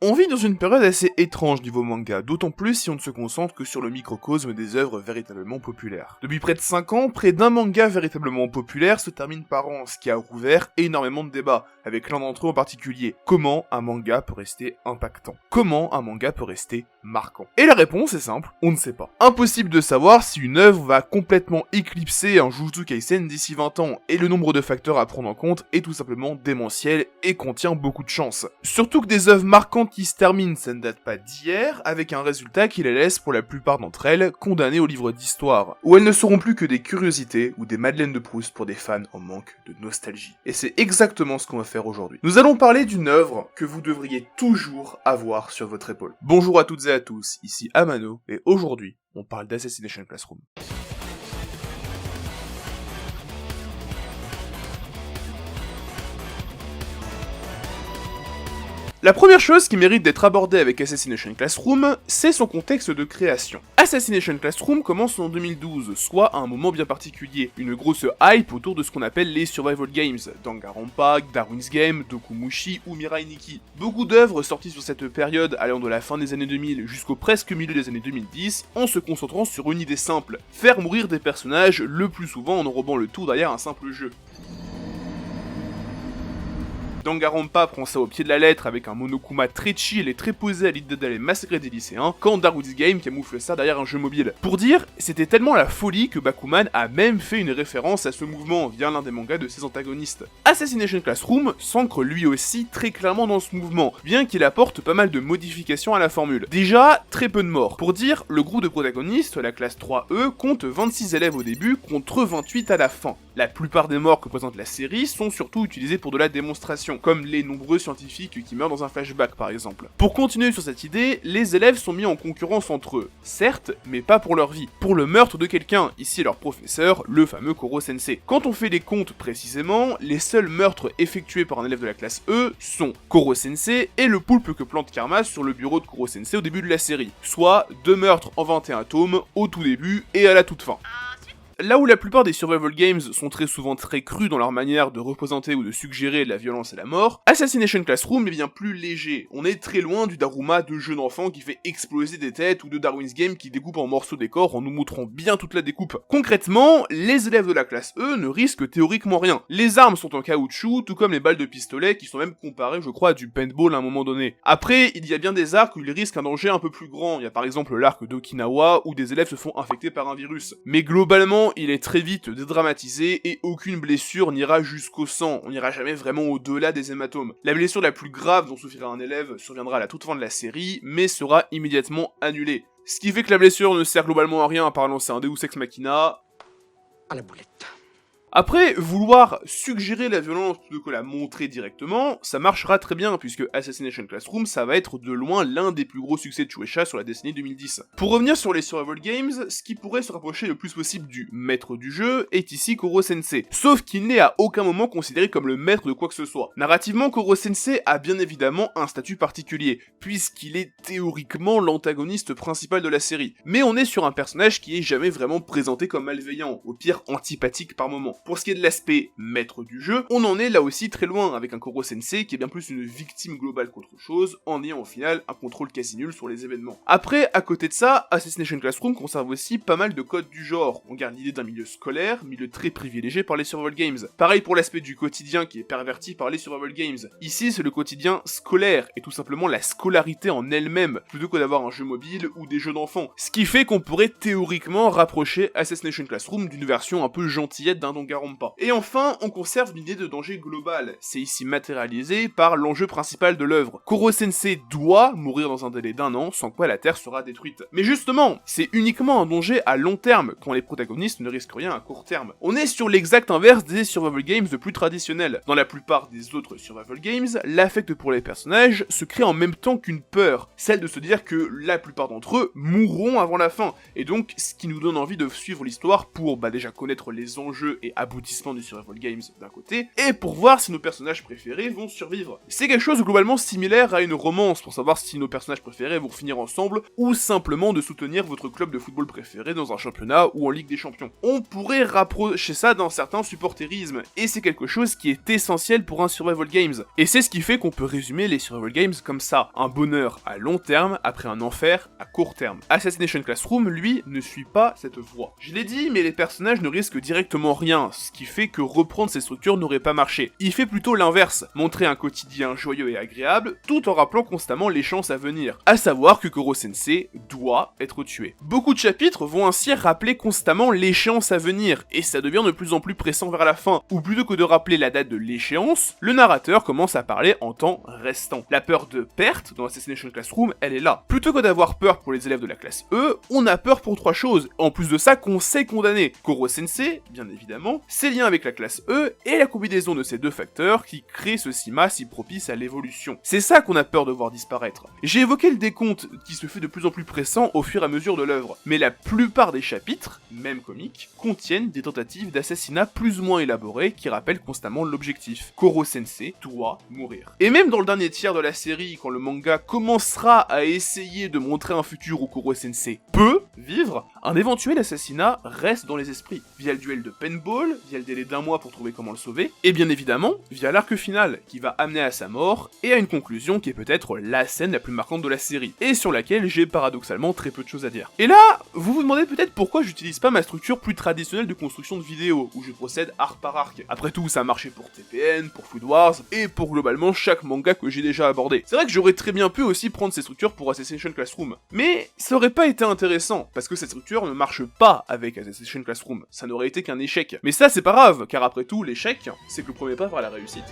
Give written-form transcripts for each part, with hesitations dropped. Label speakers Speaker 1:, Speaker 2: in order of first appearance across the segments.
Speaker 1: On vit dans une période assez étrange niveau manga, d'autant plus si on ne se concentre que sur le microcosme des œuvres véritablement populaires. Depuis près de 5 ans, près d'un manga véritablement populaire se termine par an, ce qui a rouvert énormément de débats, avec l'un d'entre eux en particulier. Comment un manga peut rester impactant? Comment un manga peut rester marquant? Et la réponse est simple, on ne sait pas. Impossible de savoir si une œuvre va complètement éclipser un Jujutsu Kaisen d'ici 20 ans, et le nombre de facteurs à prendre en compte est tout simplement démentiel et contient beaucoup de chance. Surtout que des œuvres marquantes qui se terminent, ça ne date pas d'hier, avec un résultat qui les laisse pour la plupart d'entre elles condamnées au livre d'histoire, où elles ne seront plus que des curiosités ou des madeleines de Proust pour des fans en manque de nostalgie. Et c'est exactement ce qu'on va faire aujourd'hui. Nous allons parler d'une œuvre que vous devriez toujours avoir sur votre épaule. Bonjour à toutes et à tous, ici Amano, et aujourd'hui, on parle d'Assassination Classroom. La première chose qui mérite d'être abordée avec Assassination Classroom, c'est son contexte de création. Assassination Classroom commence en 2012, soit à un moment bien particulier, une grosse hype autour de ce qu'on appelle les survival games, Danganronpa, Darwin's Game, Dokumushi ou Mirai Nikki. Beaucoup d'œuvres sorties sur cette période allant de la fin des années 2000 jusqu'au presque milieu des années 2010, en se concentrant sur une idée simple, faire mourir des personnages, le plus souvent en enrobant le tout derrière un simple jeu. Danganronpa prend ça au pied de la lettre avec un Monokuma très chill et très posé à l'idée d'aller massacrer des lycéens, quand Darwin's Game camoufle ça derrière un jeu mobile. Pour dire, c'était tellement la folie que Bakuman a même fait une référence à ce mouvement via l'un des mangas de ses antagonistes. Assassination Classroom s'ancre lui aussi très clairement dans ce mouvement, bien qu'il apporte pas mal de modifications à la formule. Déjà, très peu de morts. Pour dire, le groupe de protagonistes, la classe 3E, compte 26 élèves au début contre 28 à la fin. La plupart des morts que présente la série sont surtout utilisées pour de la démonstration, comme les nombreux scientifiques qui meurent dans un flashback par exemple. Pour continuer sur cette idée, les élèves sont mis en concurrence entre eux, certes, mais pas pour leur vie, pour le meurtre de quelqu'un, ici leur professeur, le fameux Koro Sensei. Quand on fait les comptes précisément, les seuls meurtres effectués par un élève de la classe E sont Koro Sensei et le poulpe que plante Karma sur le bureau de Koro Sensei au début de la série, soit 2 meurtres en 21 tomes, au tout début et à la toute fin. Là où la plupart des survival games sont très souvent très crus dans leur manière de représenter ou de suggérer la violence et la mort, Assassination Classroom est bien plus léger. On est très loin du Daruma de jeu d'enfant qui fait exploser des têtes ou de Darwin's Game qui découpe en morceaux des corps en nous montrant bien toute la découpe. Concrètement, les élèves de la classe E ne risquent théoriquement rien. Les armes sont en caoutchouc, tout comme les balles de pistolet qui sont même comparées, je crois, à du paintball à un moment donné. Après, il y a bien des arcs où ils risquent un danger un peu plus grand. Il y a par exemple l'arc d'Okinawa où des élèves se font infecter par un virus. Mais globalement, il est très vite dédramatisé et aucune blessure n'ira jusqu'au sang, on n'ira jamais vraiment au-delà des hématomes. La blessure la plus grave dont souffrira un élève surviendra à la toute fin de la série, mais sera immédiatement annulée. Ce qui fait que la blessure ne sert globalement à rien à part lancer un Deus Ex Machina à la boulette. Après, vouloir suggérer la violence plutôt que la montrer directement, ça marchera très bien, puisque Assassination Classroom, ça va être de loin l'un des plus gros succès de Shueisha sur la décennie 2010. Pour revenir sur les survival games, ce qui pourrait se rapprocher le plus possible du maître du jeu est ici Koro Sensei, sauf qu'il n'est à aucun moment considéré comme le maître de quoi que ce soit. Narrativement, Koro Sensei a bien évidemment un statut particulier, puisqu'il est théoriquement l'antagoniste principal de la série, mais on est sur un personnage qui est jamais vraiment présenté comme malveillant, au pire antipathique par moment. Pour ce qui est de l'aspect maître du jeu, on en est là aussi très loin, avec un Koro Sensei qui est bien plus une victime globale qu'autre chose, en ayant au final un contrôle quasi nul sur les événements. Après, à côté de ça, Assassination Classroom conserve aussi pas mal de codes du genre. On garde l'idée d'un milieu scolaire, milieu très privilégié par les survival games. Pareil pour l'aspect du quotidien qui est perverti par les survival games. Ici, c'est le quotidien scolaire, et tout simplement la scolarité en elle-même, plutôt que d'avoir un jeu mobile ou des jeux d'enfants. Ce qui fait qu'on pourrait théoriquement rapprocher Assassination Classroom d'une version un peu gentillette d'un Danganronpa. Et enfin, on conserve l'idée de danger global. C'est ici matérialisé par l'enjeu principal de l'œuvre. Koro Sensei doit mourir dans un délai d'1 an, sans quoi la Terre sera détruite. Mais justement, c'est uniquement un danger à long terme, quand les protagonistes ne risquent rien à court terme. On est sur l'exact inverse des survival games de plus traditionnels. Dans la plupart des autres survival games, l'affect pour les personnages se crée en même temps qu'une peur, celle de se dire que la plupart d'entre eux mourront avant la fin, et donc ce qui nous donne envie de suivre l'histoire pour déjà connaître les enjeux et aboutissement du Survival Games d'un côté, et pour voir si nos personnages préférés vont survivre. C'est quelque chose globalement similaire à une romance, pour savoir si nos personnages préférés vont finir ensemble, ou simplement de soutenir votre club de football préféré dans un championnat ou en Ligue des Champions. On pourrait rapprocher ça d'un certain supporterisme, et c'est quelque chose qui est essentiel pour un Survival Games. Et c'est ce qui fait qu'on peut résumer les Survival Games comme ça, un bonheur à long terme après un enfer à court terme. Assassination Classroom, lui, ne suit pas cette voie. Je l'ai dit, mais les personnages ne risquent directement rien, ce qui fait que reprendre ces structures n'aurait pas marché. Il fait plutôt l'inverse, montrer un quotidien joyeux et agréable, tout en rappelant constamment les chances à venir, à savoir que Koro-sensei doit être tué. Beaucoup de chapitres vont ainsi rappeler constamment l'échéance à venir, et ça devient de plus en plus pressant vers la fin, où plutôt que de rappeler la date de l'échéance, le narrateur commence à parler en temps restant. La peur de perte dans Assassination Classroom, elle est là. Plutôt que d'avoir peur pour les élèves de la classe E, on a peur pour trois choses. En plus de ça, qu'on sait condamner Koro-sensei, bien évidemment, ses liens avec la classe E, et la combinaison de ces deux facteurs qui créent ce climat si propice à l'évolution. C'est ça qu'on a peur de voir disparaître. J'ai évoqué le décompte qui se fait de plus en plus pressant au fur et à mesure de l'œuvre, mais la plupart des chapitres, même comiques, contiennent des tentatives d'assassinat plus ou moins élaborées qui rappellent constamment l'objectif. Koro-sensei doit mourir. Et même dans le dernier tiers de la série, quand le manga commencera à essayer de montrer un futur où Koro-sensei peut vivre, un éventuel assassinat reste dans les esprits, via le duel de paintball, via le délai d'1 mois pour trouver comment le sauver, et bien évidemment, via l'arc final, qui va amener à sa mort, et à une conclusion qui est peut-être la scène la plus marquante de la série, et sur laquelle j'ai paradoxalement très peu de choses à dire. Et là, vous vous demandez peut-être pourquoi j'utilise pas ma structure plus traditionnelle de construction de vidéos, où je procède arc par arc. Après tout, ça a marché pour TPN, pour Food Wars, et pour globalement chaque manga que j'ai déjà abordé. C'est vrai que j'aurais très bien pu aussi prendre ces structures pour Assassination Classroom, mais ça aurait pas été intéressant, parce que cette structure ne marche pas avec Assassination Classroom, ça n'aurait été qu'un échec. Mais ça c'est pas grave, car après tout, l'échec, c'est que le premier pas vers la réussite.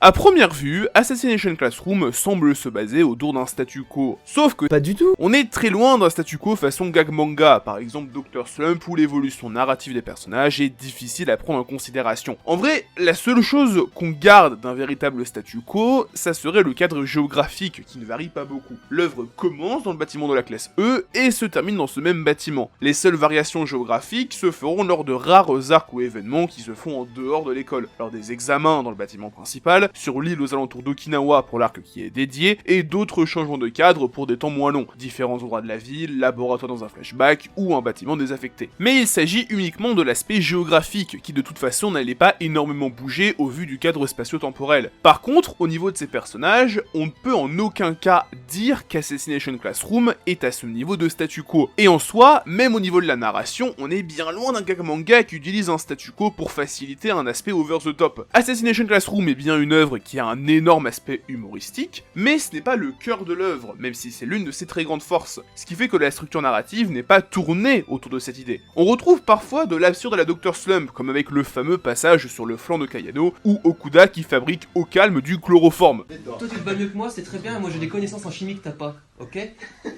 Speaker 1: A première vue, Assassination Classroom semble se baser autour d'un statu quo, sauf que
Speaker 2: Pas du tout.
Speaker 1: on est très loin d'un statu quo façon gag manga, par exemple Dr. Slump, où l'évolution narrative des personnages est difficile à prendre en considération. En vrai, la seule chose qu'on garde d'un véritable statu quo, ça serait le cadre géographique, qui ne varie pas beaucoup. L'œuvre commence dans le bâtiment de la classe E, et se termine dans ce même bâtiment. Les seules variations géographiques se feront lors de rares arcs ou événements qui se font en dehors de l'école, lors des examens dans le bâtiment principal, sur l'île aux alentours d'Okinawa pour l'arc qui est dédié, et d'autres changements de cadre pour des temps moins longs, différents endroits de la ville, laboratoire dans un flashback, ou un bâtiment désaffecté. Mais il s'agit uniquement de l'aspect géographique, qui de toute façon n'allait pas énormément bouger au vu du cadre spatio-temporel. Par contre, au niveau de ces personnages, on ne peut en aucun cas dire qu'Assassination Classroom est à ce niveau de statu quo. Et en soi, même au niveau de la narration, on est bien loin d'un gag manga qui utilise un statu quo pour faciliter un aspect over the top. Assassination Classroom est bien une œuvre qui a un énorme aspect humoristique, mais ce n'est pas le cœur de l'œuvre, même si c'est l'une de ses très grandes forces, ce qui fait que la structure narrative n'est pas tournée autour de cette idée. On retrouve parfois de l'absurde à la Dr. Slump, comme avec le fameux passage sur le flanc de Kayano, ou Okuda qui fabrique au calme du chloroforme.
Speaker 3: Toi tu te bats mieux que moi, c'est très bien, moi j'ai des connaissances en chimie que t'as pas, ok?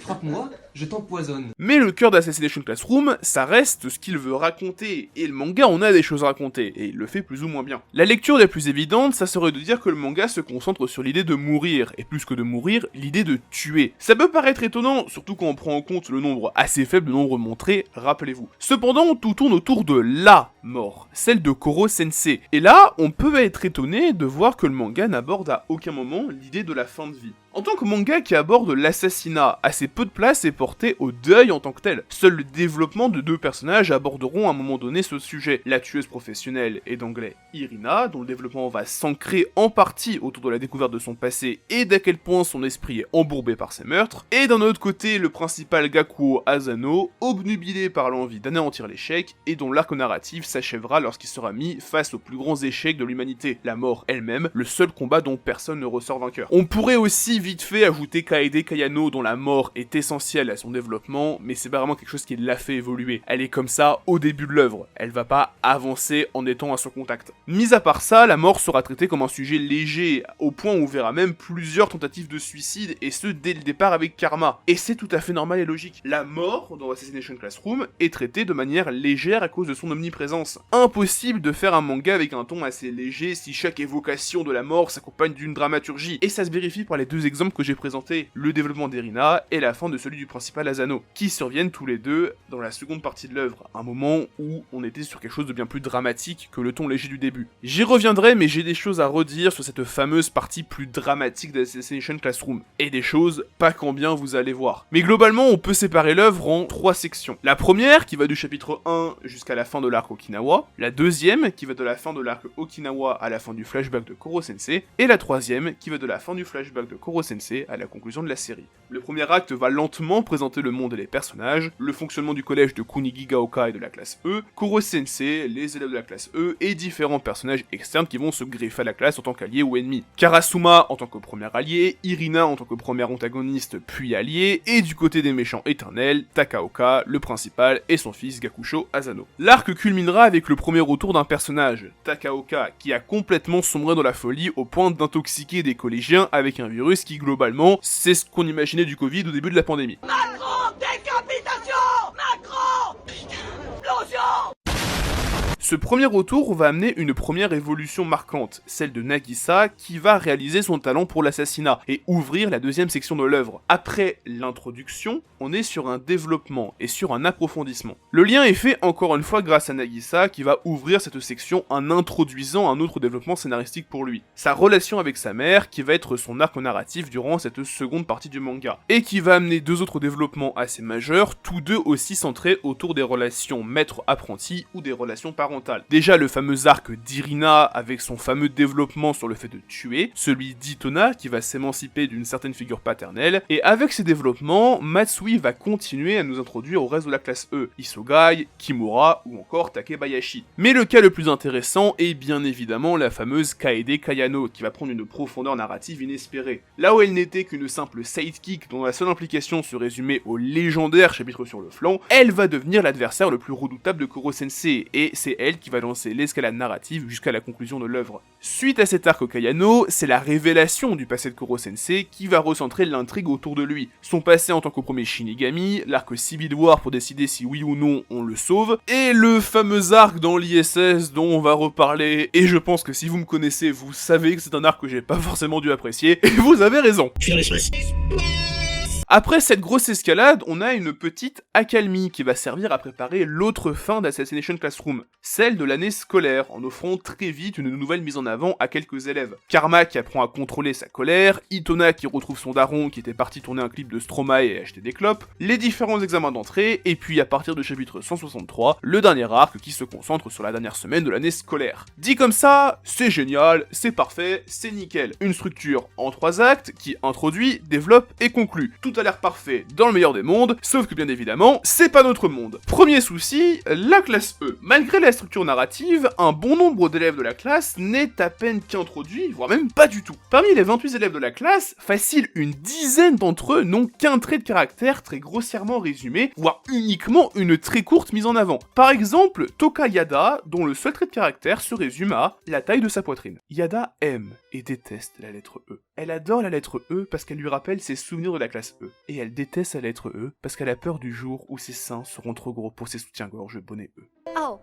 Speaker 3: Frappe-moi, je t'empoisonne.
Speaker 1: Mais le cœur d'Assassination Classroom, ça reste ce qu'il veut raconter, et le manga en a des choses à raconter, et il le fait plus ou moins bien. La lecture la plus évidente, ça serait de dire que le manga se concentre sur l'idée de mourir, et plus que de mourir, l'idée de tuer. Ça peut paraître étonnant, surtout quand on prend en compte le nombre assez faible de nombres montrés, rappelez-vous. Cependant, tout tourne autour de LA mort, celle de Koro-sensei. Et là, on peut être étonné de voir que le manga n'aborde à aucun moment l'idée de la fin de vie. En tant que manga qui aborde l'assassinat, assez peu de place est portée au deuil en tant que tel. Seul le développement de deux personnages aborderont à un moment donné ce sujet. La tueuse professionnelle est d'anglais Irina, dont le développement va s'ancrer en partie autour de la découverte de son passé et d'à quel point son esprit est embourbé par ses meurtres. Et d'un autre côté, le principal Gakuo Asano, obnubilé par l'envie d'anéantir l'échec, et dont l'arc narratif s'achèvera lorsqu'il sera mis face aux plus grands échecs de l'humanité, la mort elle-même, le seul combat dont personne ne ressort vainqueur. On pourrait aussi vite fait ajouter Kaede Kayano dont la mort est essentielle à son développement, mais c'est pas vraiment quelque chose qui l'a fait évoluer. Elle est comme ça au début de l'œuvre, elle va pas avancer en étant à son contact. Mis à part ça, la mort sera traitée comme un sujet léger, au point où on verra même plusieurs tentatives de suicide, et ce dès le départ avec Karma. Et c'est tout à fait normal et logique. La mort dans Assassination Classroom est traitée de manière légère à cause de son omniprésence. Impossible de faire un manga avec un ton assez léger si chaque évocation de la mort s'accompagne d'une dramaturgie. Et ça se vérifie par les deux exemples que j'ai présentés, le développement d'Erina et la fin de celui du principal Asano, qui surviennent tous les deux dans la seconde partie de l'œuvre, un moment où on était sur quelque chose de bien plus dramatique que le ton léger du début. J'y reviendrai, mais j'ai des choses à redire sur cette fameuse partie plus dramatique d'Assassination Classroom, et des choses pas qu'en bien vous allez voir. Mais globalement, on peut séparer l'œuvre en 3 sections. La première, qui va du chapitre 1 jusqu'à la fin de l'arc Okinawa, la deuxième, qui va de la fin de l'arc Okinawa à la fin du flashback de Koro-sensei, et la troisième, qui va de la fin du flashback de Koro-sensei à la conclusion de la série. Le premier acte va lentement présenter le monde et les personnages, le fonctionnement du collège de Kunigigaoka et de la classe E, Koro-sensei, les élèves de la classe E, et différents personnages externes qui vont se greffer à la classe en tant qu'alliés ou ennemis. Karasuma en tant que premier allié, Irina en tant que premier antagoniste puis allié, et du côté des méchants éternels, Takaoka, le principal, et son fils Gakusho Asano. L'arc culminera avec le premier retour d'un personnage, Takaoka, qui a complètement sombré dans la folie au point d'intoxiquer des collégiens avec un virus qui globalement, c'est ce qu'on imaginait du Covid au début de la pandémie.
Speaker 2: Macron, décapitation! Macron! Putain, explosion!
Speaker 1: Ce premier retour va amener une première évolution marquante, celle de Nagisa qui va réaliser son talent pour l'assassinat et ouvrir la deuxième section de l'œuvre. Après l'introduction, on est sur un développement et sur un approfondissement. Le lien est fait encore une fois grâce à Nagisa qui va ouvrir cette section en introduisant un autre développement scénaristique pour lui. Sa relation avec sa mère qui va être son arc narratif durant cette seconde partie du manga, et qui va amener deux autres développements assez majeurs, tous deux aussi centrés autour des relations maître-apprenti ou des relations parentales. Déjà le fameux arc d'Irina avec son fameux développement sur le fait de tuer, celui d'Itona qui va s'émanciper d'une certaine figure paternelle, et avec ces développements, Matsui va continuer à nous introduire au reste de la classe E, Isogai, Kimura ou encore Takebayashi. Mais le cas le plus intéressant est bien évidemment la fameuse Kaede Kayano qui va prendre une profondeur narrative inespérée. Là où elle n'était qu'une simple sidekick dont la seule implication se résumait au légendaire chapitre sur le flanc, elle va devenir l'adversaire le plus redoutable de Koro-sensei, et c'est elle qui va lancer l'escalade narrative jusqu'à la conclusion de l'œuvre. Suite à cet arc au Kayano, c'est la révélation du passé de Koro-sensei qui va recentrer l'intrigue autour de lui. Son passé en tant que premier Shinigami, l'arc Civil War pour décider si oui ou non on le sauve, et le fameux arc dans l'ISS dont on va reparler, et je pense que si vous me connaissez, vous savez que c'est un arc que j'ai pas forcément dû apprécier, et vous avez raison. Après cette grosse escalade, on a une petite accalmie qui va servir à préparer l'autre fin d'Assassination Classroom, celle de l'année scolaire, en offrant très vite une nouvelle mise en avant à quelques élèves. Karma qui apprend à contrôler sa colère, Itona qui retrouve son daron qui était parti tourner un clip de Stromae et acheter des clopes, les différents examens d'entrée, et puis à partir du chapitre 163, le dernier arc qui se concentre sur la dernière semaine de l'année scolaire. Dit comme ça, c'est génial, c'est parfait, c'est nickel. Une structure en 3 actes qui introduit, développe et conclut. Tout a l'air parfait dans le meilleur des mondes, sauf que bien évidemment, c'est pas notre monde. Premier souci, la classe E. Malgré la structure narrative, un bon nombre d'élèves de la classe n'est à peine qu'introduit, voire même pas du tout. Parmi les 28 élèves de la classe, facile une dizaine d'entre eux n'ont qu'un trait de caractère très grossièrement résumé, voire uniquement une très courte mise en avant. Par exemple, Toka Yada, dont le seul trait de caractère se résume à la taille de sa poitrine. Yada aime et déteste la lettre E. Elle adore la lettre E parce qu'elle lui rappelle ses souvenirs de la classe E. Et elle déteste la lettre E parce qu'elle a peur du jour où ses seins seront trop gros pour ses soutiens-gorge bonnet E.
Speaker 4: Oh,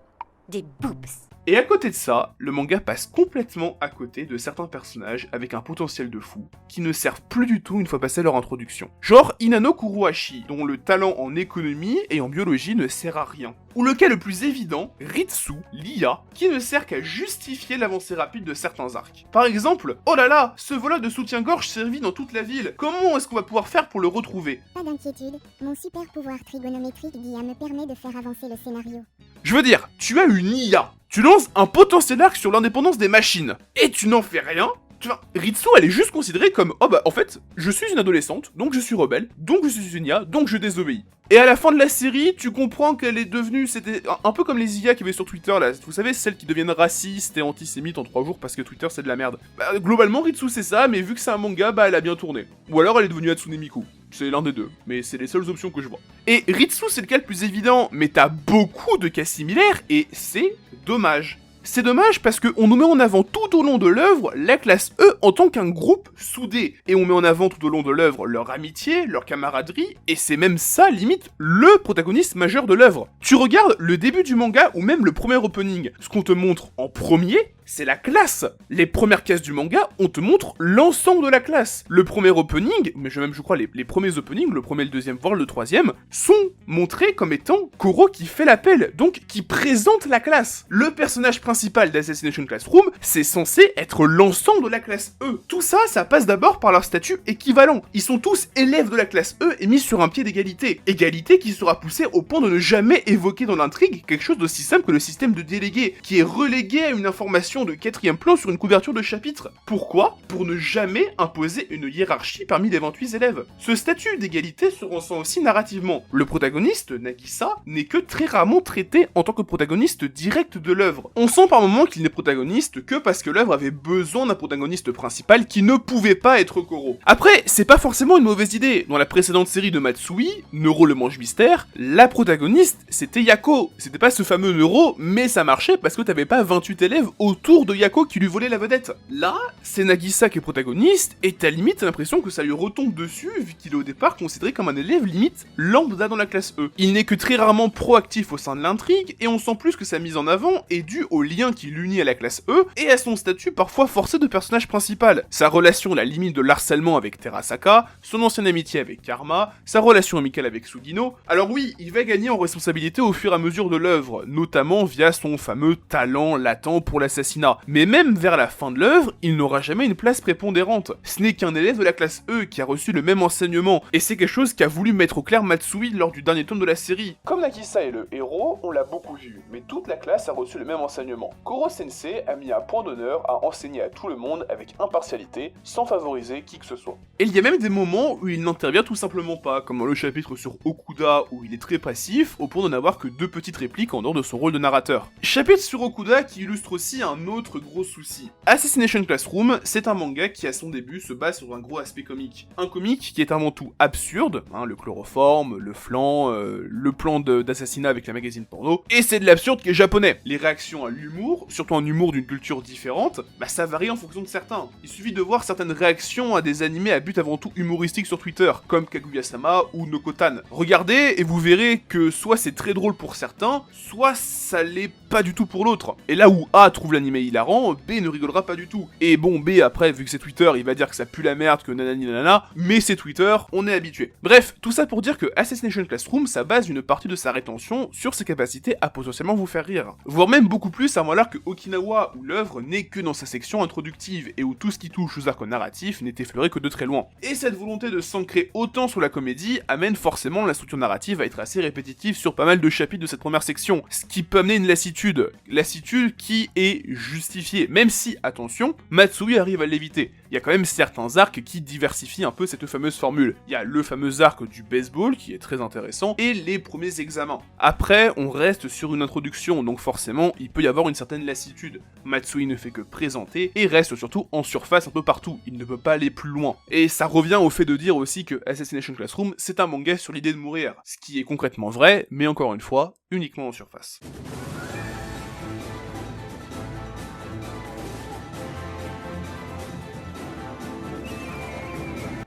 Speaker 4: des boobs.
Speaker 1: Et à côté de ça, le manga passe complètement à côté de certains personnages avec un potentiel de fou, qui ne servent plus du tout une fois passée leur introduction. Genre Inano Kuruhashi, dont le talent en économie et en biologie ne sert à rien. Ou le cas le plus évident, Ritsu, l'IA, qui ne sert qu'à justifier l'avancée rapide de certains arcs. Par exemple, oh là là, ce voleur de soutien-gorge sévit dans toute la ville, comment est-ce qu'on va pouvoir faire pour le retrouver?
Speaker 5: Pas d'inquiétude, mon super pouvoir trigonométrique Guilla me permet de faire avancer le scénario.
Speaker 1: Je veux dire, tu as une IA, tu lances un potentiel arc sur l'indépendance des machines, et tu n'en fais rien? Tu vois, Ritsu, elle est juste considérée comme, oh bah en fait, je suis une adolescente, donc je suis rebelle, donc je suis une IA, donc je désobéis. Et à la fin de la série, tu comprends qu'elle est devenue, c'était un peu comme les IA qu'il y avait sur Twitter là, vous savez, celles qui deviennent racistes et antisémites en 3 jours parce que Twitter c'est de la merde. Bah globalement Ritsu c'est ça, mais vu que c'est un manga, bah elle a bien tourné. Ou alors elle est devenue Hatsune Miku. C'est l'un des deux, mais c'est les seules options que je vois. Et Ritsu c'est le cas le plus évident, mais t'as beaucoup de cas similaires, et c'est dommage. C'est dommage parce qu'on nous met en avant tout au long de l'œuvre la classe E en tant qu'un groupe soudé. Et on met en avant tout au long de l'œuvre leur amitié, leur camaraderie, et c'est même ça, limite, le protagoniste majeur de l'œuvre. Tu regardes le début du manga ou même le premier opening, ce qu'on te montre en premier, c'est la classe. Les premières cases du manga, on te montre l'ensemble de la classe. Le premier opening, mais je crois les premiers openings, le premier, le deuxième, voire le troisième, sont montrés comme étant Koro qui fait l'appel, donc qui présente la classe. Le personnage principal d'Assassination Classroom, c'est censé être l'ensemble de la classe E. Tout ça, ça passe d'abord par leur statut équivalent. Ils sont tous élèves de la classe E et mis sur un pied d'égalité. Égalité qui sera poussée au point de ne jamais évoquer dans l'intrigue quelque chose d'aussi simple que le système de délégué, qui est relégué à une information de 4e plan sur une couverture de chapitre. Pourquoi ? Pour ne jamais imposer une hiérarchie parmi les 28 élèves. Ce statut d'égalité se ressent aussi narrativement. Le protagoniste, Nagisa, n'est que très rarement traité en tant que protagoniste direct de l'œuvre. On sent par moments qu'il n'est protagoniste que parce que l'œuvre avait besoin d'un protagoniste principal qui ne pouvait pas être Koro. Après, c'est pas forcément une mauvaise idée. Dans la précédente série de Matsui, Neuro le mange mystère, la protagoniste, c'était Yako. C'était pas ce fameux Neuro, mais ça marchait parce que t'avais pas 28 élèves autour de Yako qui lui volait la vedette. Là, c'est Nagisa qui est protagoniste, et t'as limite l'impression que ça lui retombe dessus, vu qu'il est au départ considéré comme un élève limite lambda dans la classe E. Il n'est que très rarement proactif au sein de l'intrigue, et on sent plus que sa mise en avant est due au lien qui l'unit à la classe E, et à son statut parfois forcé de personnage principal. Sa relation à la limite de l'harcèlement avec Terasaka, son ancienne amitié avec Karma, sa relation amicale avec Sugino. Alors oui, il va gagner en responsabilité au fur et à mesure de l'œuvre, notamment via son fameux talent latent pour l'assassinat. Mais même vers la fin de l'œuvre, il n'aura jamais une place prépondérante. Ce n'est qu'un élève de la classe E qui a reçu le même enseignement, et c'est quelque chose qu'a voulu mettre au clair Matsui lors du dernier tome de la série. Comme Nagisa est le héros, on l'a beaucoup vu, mais toute la classe a reçu le même enseignement. Koro Sensei a mis un point d'honneur à enseigner à tout le monde avec impartialité, sans favoriser qui que ce soit. Et il y a même des moments où il n'intervient tout simplement pas, comme dans le chapitre sur Okuda où il est très passif, au point de n'avoir que 2 petites répliques en dehors de son rôle de narrateur. Chapitre sur Okuda qui illustre aussi un autre gros souci. Assassination Classroom, c'est un manga qui à son début se base sur un gros aspect comique. Un comique qui est avant tout absurde, le chloroforme, le flanc, le plan d'assassinat avec la magazine porno, et c'est de l'absurde qui est japonais. Les réactions à l'humour, surtout un humour d'une culture différente, ça varie en fonction de certains. Il suffit de voir certaines réactions à des animés à but avant tout humoristique sur Twitter, comme Kaguya-sama ou Nokotan. Regardez et vous verrez que soit c'est très drôle pour certains, soit ça l'est pas du tout pour l'autre. Et là où A trouve l'animé hilarant, B ne rigolera pas du tout. Et bon, B après, vu que c'est Twitter, il va dire que ça pue la merde, que nanani nanana, mais c'est Twitter, on est habitué. Bref, tout ça pour dire que Assassination Classroom, ça base une partie de sa rétention sur ses capacités à potentiellement vous faire rire. Voire même beaucoup plus à moins que Okinawa, où l'œuvre n'est que dans sa section introductive, et où tout ce qui touche aux arcs narratifs n'est effleuré que de très loin. Et cette volonté de s'ancrer autant sur la comédie amène forcément la structure narrative à être assez répétitive sur pas mal de chapitres de cette première section, ce qui peut amener une lassitude qui est justifiée, même si, attention, Matsui arrive à l'éviter. Il y a quand même certains arcs qui diversifient un peu cette fameuse formule. Il y a le fameux arc du baseball, qui est très intéressant, et les premiers examens. Après, on reste sur une introduction, donc forcément, il peut y avoir une certaine lassitude. Matsui ne fait que présenter, et reste surtout en surface un peu partout, il ne peut pas aller plus loin. Et ça revient au fait de dire aussi que Assassination Classroom, c'est un manga sur l'idée de mourir, ce qui est concrètement vrai, mais encore une fois, uniquement en surface.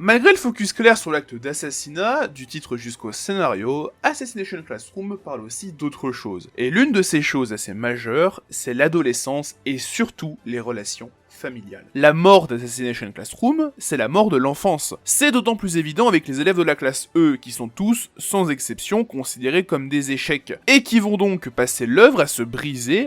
Speaker 1: Malgré le focus clair sur l'acte d'assassinat, du titre jusqu'au scénario, Assassination Classroom parle aussi d'autres choses. Et l'une de ces choses assez majeures, c'est l'adolescence et surtout les relations familiale. La mort d'Assassination Classroom, c'est la mort de l'enfance. C'est d'autant plus évident avec les élèves de la classe E, qui sont tous, sans exception, considérés comme des échecs, et qui vont donc passer l'œuvre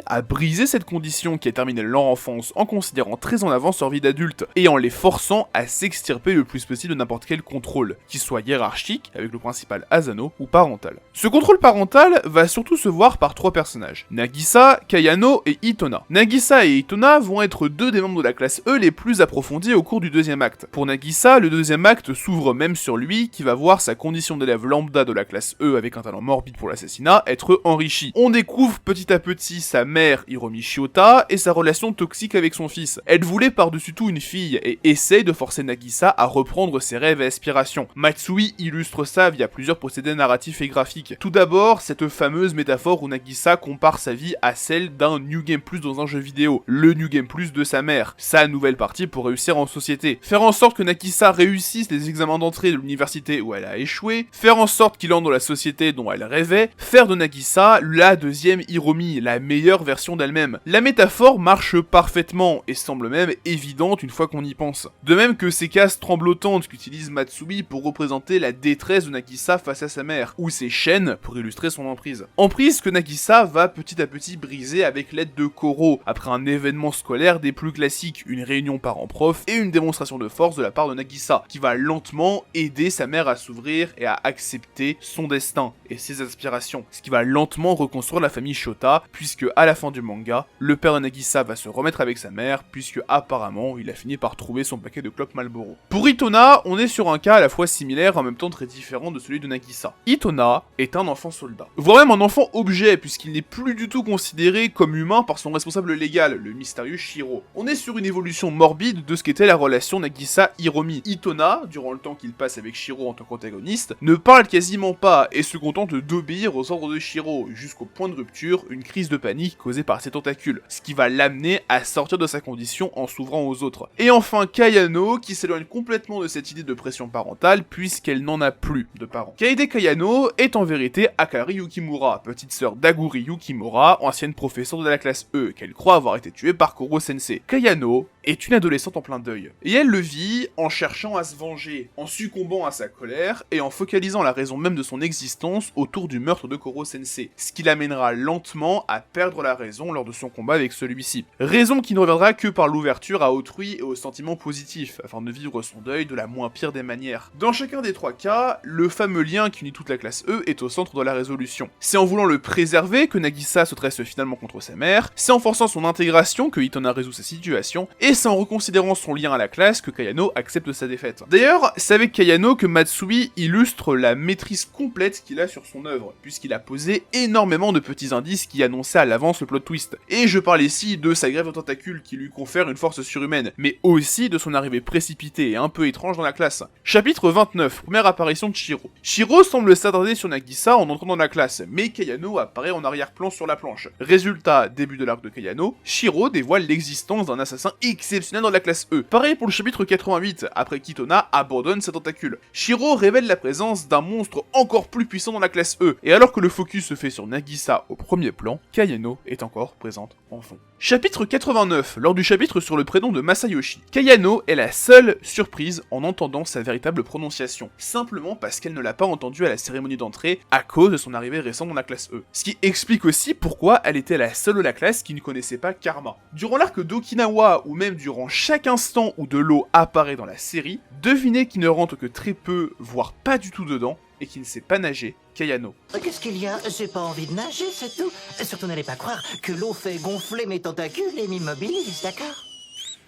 Speaker 1: à briser cette condition qui a terminé leur enfance en considérant très en avance leur vie d'adulte, et en les forçant à s'extirper le plus possible de n'importe quel contrôle, qu'il soit hiérarchique, avec le principal Asano, ou parental. Ce contrôle parental va surtout se voir par 3 personnages, Nagisa, Kayano et Itona. Nagisa et Itona vont être 2 des membres de la classe E les plus approfondies au cours du deuxième acte. Pour Nagisa, le deuxième acte s'ouvre même sur lui, qui va voir sa condition d'élève lambda de la classe E avec un talent morbide pour l'assassinat être enrichie. On découvre petit à petit sa mère Hiromi Shiota et sa relation toxique avec son fils. Elle voulait par-dessus tout une fille et essaye de forcer Nagisa à reprendre ses rêves et aspirations. Matsui illustre ça via plusieurs procédés narratifs et graphiques. Tout d'abord, cette fameuse métaphore où Nagisa compare sa vie à celle d'un New Game Plus dans un jeu vidéo, le New Game Plus de sa mère, sa nouvelle partie pour réussir en société. Faire en sorte que Nagisa réussisse les examens d'entrée de l'université où elle a échoué, faire en sorte qu'il entre dans la société dont elle rêvait, faire de Nagisa la deuxième Hiromi, la meilleure version d'elle-même. La métaphore marche parfaitement et semble même évidente une fois qu'on y pense. De même que ces cases tremblotantes qu'utilise Matsui pour représenter la détresse de Nagisa face à sa mère, ou ses chaînes pour illustrer son emprise. Emprise que Nagisa va petit à petit briser avec l'aide de Koro, après un événement scolaire des plus classiques, une réunion parents-prof et une démonstration de force de la part de Nagisa, qui va lentement aider sa mère à s'ouvrir et à accepter son destin et ses aspirations, ce qui va lentement reconstruire la famille Shota, puisque à la fin du manga, le père de Nagisa va se remettre avec sa mère, puisque apparemment il a fini par trouver son paquet de clopes Marlboro. Pour Itona, on est sur un cas à la fois similaire et en même temps très différent de celui de Nagisa. Itona est un enfant soldat, voire même un enfant objet, puisqu'il n'est plus du tout considéré comme humain par son responsable légal, le mystérieux Shiro. On est sur une évolution morbide de ce qu'était la relation Nagisa-Hiromi. Itona, durant le temps qu'il passe avec Shiro en tant qu'antagoniste, ne parle quasiment pas et se contente d'obéir aux ordres de Shiro, jusqu'au point de rupture, une crise de panique causée par ses tentacules, ce qui va l'amener à sortir de sa condition en s'ouvrant aux autres. Et enfin Kayano, qui s'éloigne complètement de cette idée de pression parentale, puisqu'elle n'en a plus de parents. Kaede Kayano est en vérité Akari Yukimura, petite sœur d'Aguri Yukimura, ancienne professeure de la classe E, qu'elle croit avoir été tuée par Koro Sensei. Kayano est une adolescente en plein deuil, et elle le vit en cherchant à se venger, en succombant à sa colère, et en focalisant la raison même de son existence autour du meurtre de Koro Sensei, ce qui l'amènera lentement à perdre la raison lors de son combat avec celui-ci. Raison qui ne reviendra que par l'ouverture à autrui et aux sentiments positifs, afin de vivre son deuil de la moins pire des manières. Dans chacun des trois cas, le fameux lien qui unit toute la classe E est au centre de la résolution. C'est en voulant le préserver que Nagisa se dresse finalement contre sa mère, c'est en forçant son intégration que Itona résout sa situation, et c'est en reconsidérant son lien à la classe que Kayano accepte sa défaite. D'ailleurs, c'est avec Kayano que Matsui illustre la maîtrise complète qu'il a sur son œuvre, puisqu'il a posé énormément de petits indices qui annonçaient à l'avance le plot twist. Et je parle ici de sa grève de tentacules qui lui confère une force surhumaine, mais aussi de son arrivée précipitée et un peu étrange dans la classe. Chapitre 29, première apparition de Shiro. Shiro semble s'attarder sur Nagisa en entrant dans la classe, mais Kayano apparaît en arrière-plan sur la planche. Résultat, début de l'arc de Kayano, Shiro dévoile l'existence d'un assassin exceptionnel dans la classe E. Pareil pour le chapitre 88, après qu'Itona abandonne ses tentacules. Shiro révèle la présence d'un monstre encore plus puissant dans la classe E, et alors que le focus se fait sur Nagisa au premier plan, Kayano est encore présente en fond. Chapitre 89, lors du chapitre sur le prénom de Masayoshi. Kayano est la seule surprise en entendant sa véritable prononciation, simplement parce qu'elle ne l'a pas entendu à la cérémonie d'entrée à cause de son arrivée récente dans la classe E. Ce qui explique aussi pourquoi elle était la seule de la classe qui ne connaissait pas Karma. Durant l'arc d'Okinawa, ou même durant chaque instant où de l'eau apparaît dans la série, devinez qui ne rentre que très peu, voire pas du tout dedans, et qui ne sait pas nager, Kayano.
Speaker 6: Qu'est-ce qu'il y a? J'ai pas envie de nager, c'est tout. Surtout n'allez pas croire que l'eau fait gonfler mes tentacules et m'immobilise, d'accord?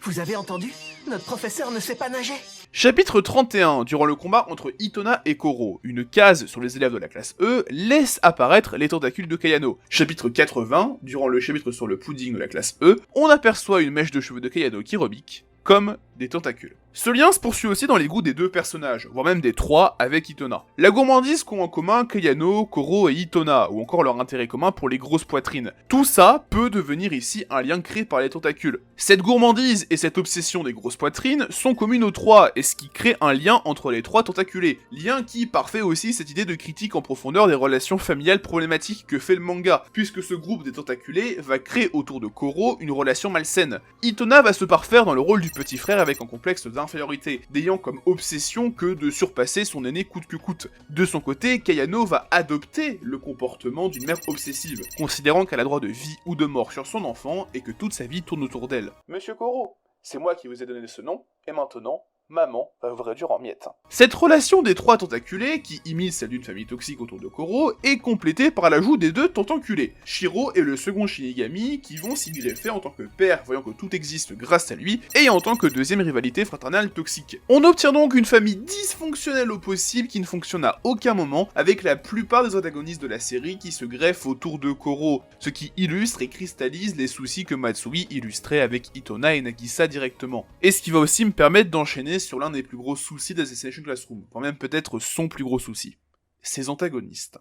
Speaker 6: Vous avez entendu? Notre professeur ne sait pas nager.
Speaker 1: Chapitre 31, durant le combat entre Itona et Koro, une case sur les élèves de la classe E laisse apparaître les tentacules de Kayano. Chapitre 80, durant le chapitre sur le pudding de la classe E, on aperçoit une mèche de cheveux de Kayano qui rebique, comme des tentacules. Ce lien se poursuit aussi dans les goûts des deux personnages, voire même des trois avec Itona. La gourmandise qu'ont en commun Kayano, Koro et Itona, ou encore leur intérêt commun pour les grosses poitrines. Tout ça peut devenir ici un lien créé par les tentacules. Cette gourmandise et cette obsession des grosses poitrines sont communes aux trois, et ce qui crée un lien entre les trois tentaculés. Lien qui parfait aussi cette idée de critique en profondeur des relations familiales problématiques que fait le manga, puisque ce groupe des tentaculés va créer autour de Koro une relation malsaine. Itona va se parfaire dans le rôle du petit frère avec un complexe d'infériorité, n'ayant comme obsession que de surpasser son aîné coûte que coûte. De son côté, Kayano va adopter le comportement d'une mère obsessive, considérant qu'elle a droit de vie ou de mort sur son enfant et que toute sa vie tourne autour d'elle. Monsieur Koro, c'est moi qui vous ai donné ce nom, et maintenant, maman va dur en miettes. Cette relation des trois tentaculés, qui imite celle d'une famille toxique autour de Koro, est complétée par l'ajout des deux tentaculés, Shiro et le second Shinigami, qui vont signer les faits en tant que père, voyant que tout existe grâce à lui, et en tant que deuxième rivalité fraternelle toxique. On obtient donc une famille dysfonctionnelle au possible qui ne fonctionne à aucun moment, avec la plupart des antagonistes de la série qui se greffent autour de Koro, ce qui illustre et cristallise les soucis que Matsui illustrait avec Itona et Nagisa directement. Et ce qui va aussi me permettre d'enchaîner sur l'un des plus gros soucis d'Assassination Classroom, voire même peut-être son plus gros souci, ses antagonistes.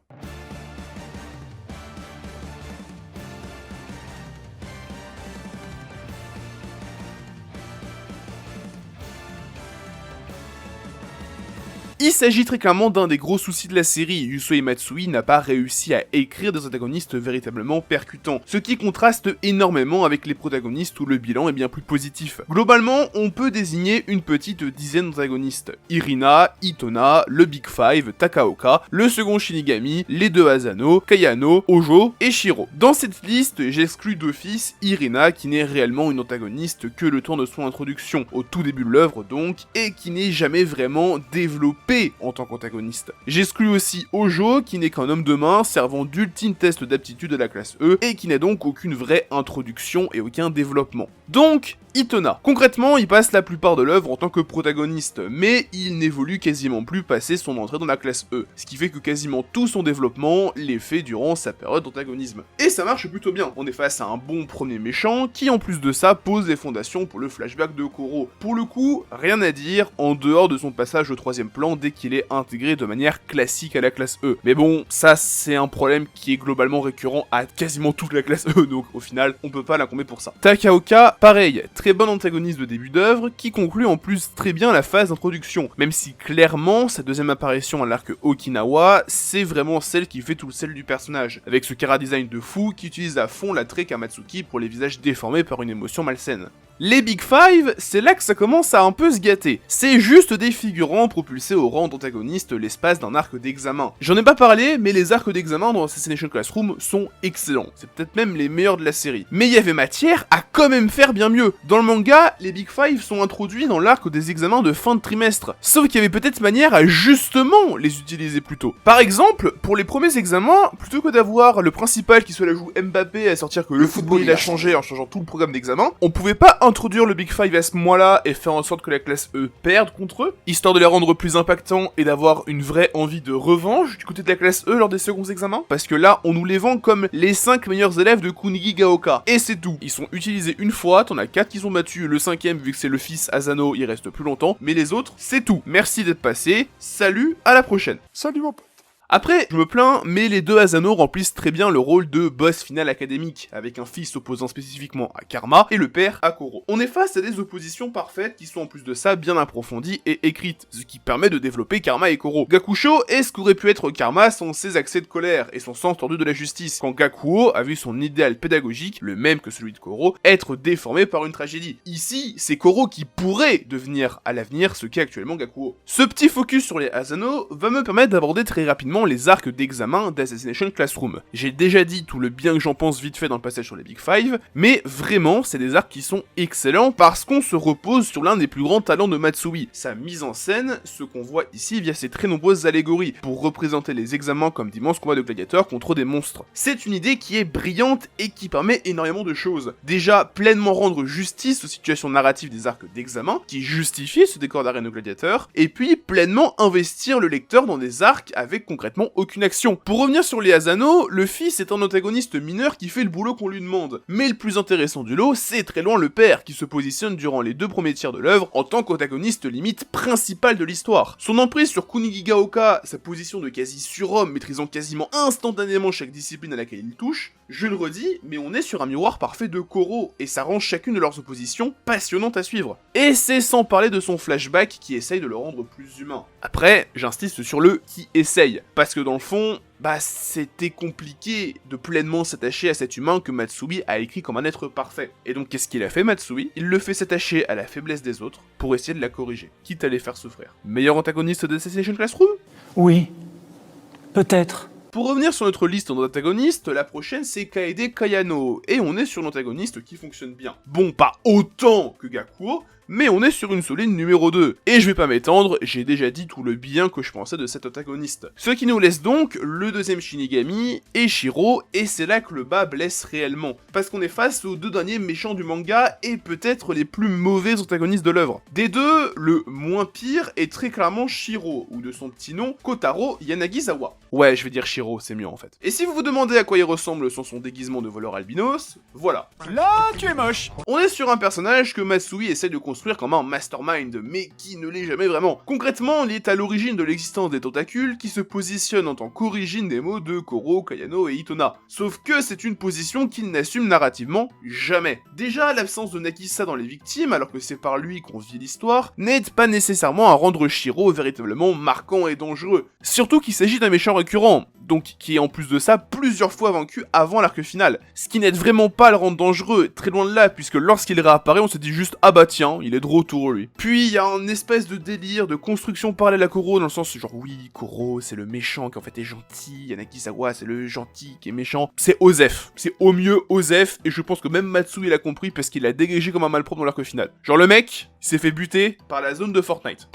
Speaker 1: Il s'agit très clairement d'un des gros soucis de la série, Yusui Matsui n'a pas réussi à écrire des antagonistes véritablement percutants, ce qui contraste énormément avec les protagonistes où le bilan est bien plus positif. Globalement, on peut désigner une petite dizaine d'antagonistes. Irina, Itona, le Big Five, Takaoka, le second Shinigami, les deux Asano, Kayano, Hojo et Shiro. Dans cette liste, j'exclus d'office Irina qui n'est réellement une antagoniste que le temps de son introduction, au tout début de l'œuvre donc, et qui n'est jamais vraiment développée en tant qu'antagoniste. J'exclus aussi Hojo, qui n'est qu'un homme de main servant d'ultime test d'aptitude à la classe E, et qui n'a donc aucune vraie introduction et aucun développement. Donc, Itona. Concrètement, il passe la plupart de l'œuvre en tant que protagoniste, mais il n'évolue quasiment plus passé son entrée dans la classe E, ce qui fait que quasiment tout son développement l'est fait durant sa période d'antagonisme. Et ça marche plutôt bien, on est face à un bon premier méchant, qui en plus de ça pose les fondations pour le flashback de Koro. Pour le coup, rien à dire, en dehors de son passage au troisième plan dès qu'il est intégré de manière classique à la classe E. Mais bon, ça c'est un problème qui est globalement récurrent à quasiment toute la classe E, donc au final, on peut pas l'incomber pour ça. Takaoka, pareil, très bon antagoniste de début d'œuvre, qui conclut en plus très bien la phase d'introduction, même si clairement, sa deuxième apparition à l'arc Okinawa, c'est vraiment celle qui fait tout le sel du personnage, avec ce chara-design de fou qui utilise à fond l'attrait Kamatsuki pour les visages déformés par une émotion malsaine. Les Big Five, c'est là que ça commence à un peu se gâter. C'est juste des figurants propulsés au rang d'antagonistes l'espace d'un arc d'examen. J'en ai pas parlé, mais les arcs d'examen dans Assassination Classroom sont excellents. C'est peut-être même les meilleurs de la série. Mais il y avait matière à quand même faire bien mieux. Dans le manga, les Big Five sont introduits dans l'arc des examens de fin de trimestre. Sauf qu'il y avait peut-être manière à justement les utiliser plus tôt. Par exemple, pour les premiers examens, plutôt que d'avoir le principal qui soit l'ajout Mbappé à sortir que le football il a changé en changeant tout le programme d'examen, on pouvait pas introduire le Big Five à ce mois-là et faire en sorte que la classe E perde contre eux, histoire de les rendre plus impactants et d'avoir une vraie envie de revanche du côté de la classe E lors des seconds examens, parce que là, on nous les vend comme les 5 meilleurs élèves de Kunigi Gaoka, et c'est tout. Ils sont utilisés une fois, t'en as 4 qui sont battus, le 5ème, vu que c'est le fils Asano, il reste plus longtemps, mais les autres, c'est tout. Merci d'être passé, salut, à la prochaine. Salut mon pote. Après, je me plains, mais les deux Asano remplissent très bien le rôle de boss final académique, avec un fils opposant spécifiquement à Karma et le père à Koro. On est face à des oppositions parfaites qui sont en plus de ça bien approfondies et écrites, ce qui permet de développer Karma et Koro. Gakusho est ce qu'aurait pu être Karma sans ses accès de colère et son sens tordu de la justice, quand Gakuo a vu son idéal pédagogique, le même que celui de Koro, être déformé par une tragédie. Ici, c'est Koro qui pourrait devenir à l'avenir ce qu'est actuellement Gakuo. Ce petit focus sur les Asano va me permettre d'aborder très rapidement les arcs d'examen d'Assassination Classroom. J'ai déjà dit tout le bien que j'en pense vite fait dans le passage sur les Big Five, mais vraiment c'est des arcs qui sont excellents parce qu'on se repose sur l'un des plus grands talents de Matsui, sa mise en scène, ce qu'on voit ici via ses très nombreuses allégories, pour représenter les examens comme d'immenses combats de gladiateurs contre des monstres. C'est une idée qui est brillante et qui permet énormément de choses. Déjà, pleinement rendre justice aux situations narratives des arcs d'examen, qui justifient ce décor d'arène de gladiateurs, et puis pleinement investir le lecteur dans des arcs avec concrètement aucune action. Pour revenir sur les Asano, le fils est un antagoniste mineur qui fait le boulot qu'on lui demande. Mais le plus intéressant du lot, c'est très loin le père, qui se positionne durant les 2 premiers tiers de l'œuvre en tant qu'antagoniste limite principal de l'histoire. Son emprise sur Kunigi Gaoka, sa position de quasi-surhomme maîtrisant quasiment instantanément chaque discipline à laquelle il touche, je le redis, mais on est sur un miroir parfait de Koro, et ça rend chacune de leurs oppositions passionnantes à suivre. Et c'est sans parler de son flashback qui essaye de le rendre plus humain. Après, j'insiste sur le qui essaye, parce que dans le fond, c'était compliqué de pleinement s'attacher à cet humain que Matsui a écrit comme un être parfait. Et donc qu'est-ce qu'il a fait Matsui? Il le fait s'attacher à la faiblesse des autres pour essayer de la corriger, quitte à les faire souffrir. Meilleur antagoniste d'Assassination Classroom?
Speaker 7: Oui, peut-être.
Speaker 1: Pour revenir sur notre liste d'antagonistes, la prochaine c'est Kaede Kayano, et on est sur l'antagoniste qui fonctionne bien. Bon, pas autant que Gakuo, mais on est sur une solide numéro 2. Et je vais pas m'étendre, j'ai déjà dit tout le bien que je pensais de cet antagoniste. Ce qui nous laisse donc le deuxième Shinigami et Shiro, et c'est là que le bas blesse réellement. Parce qu'on est face aux deux derniers méchants du manga, et peut-être les plus mauvais antagonistes de l'œuvre. Des deux, le moins pire est très clairement Shiro, ou de son petit nom, Kotaro Yanagisawa. Ouais, je vais dire Shiro, c'est mieux en fait. Et si vous vous demandez à quoi il ressemble sans son déguisement de voleur albinos, voilà.
Speaker 7: Là, tu es moche.
Speaker 1: On est sur un personnage que Matsui essaie de construire comme un mastermind, mais qui ne l'est jamais vraiment. Concrètement, il est à l'origine de l'existence des tentacules qui se positionnent en tant qu'origine des mots de Koro, Kayano et Itona. Sauf que c'est une position qu'il n'assume narrativement jamais. Déjà, l'absence de Nagisa dans les victimes, alors que c'est par lui qu'on vit l'histoire, n'aide pas nécessairement à rendre Shiro véritablement marquant et dangereux. Surtout qu'il s'agit d'un méchant récurrent, donc qui est en plus de ça plusieurs fois vaincu avant l'arc final. Ce qui n'aide vraiment pas à le rendre dangereux, très loin de là, puisque lorsqu'il réapparaît, on se dit juste « Ah bah tiens, il est de retour lui ». Puis il y a un espèce de délire de construction parallèle à Koro, dans le sens genre oui, Koro c'est le méchant qui en fait est gentil, Yanagisawa c'est le gentil qui est méchant. C'est Osef, c'est au mieux Osef, et je pense que même Matsui l'a compris parce qu'il l'a dégagé comme un malpropre dans l'arc final. Genre le mec, il s'est fait buter par la zone de Fortnite.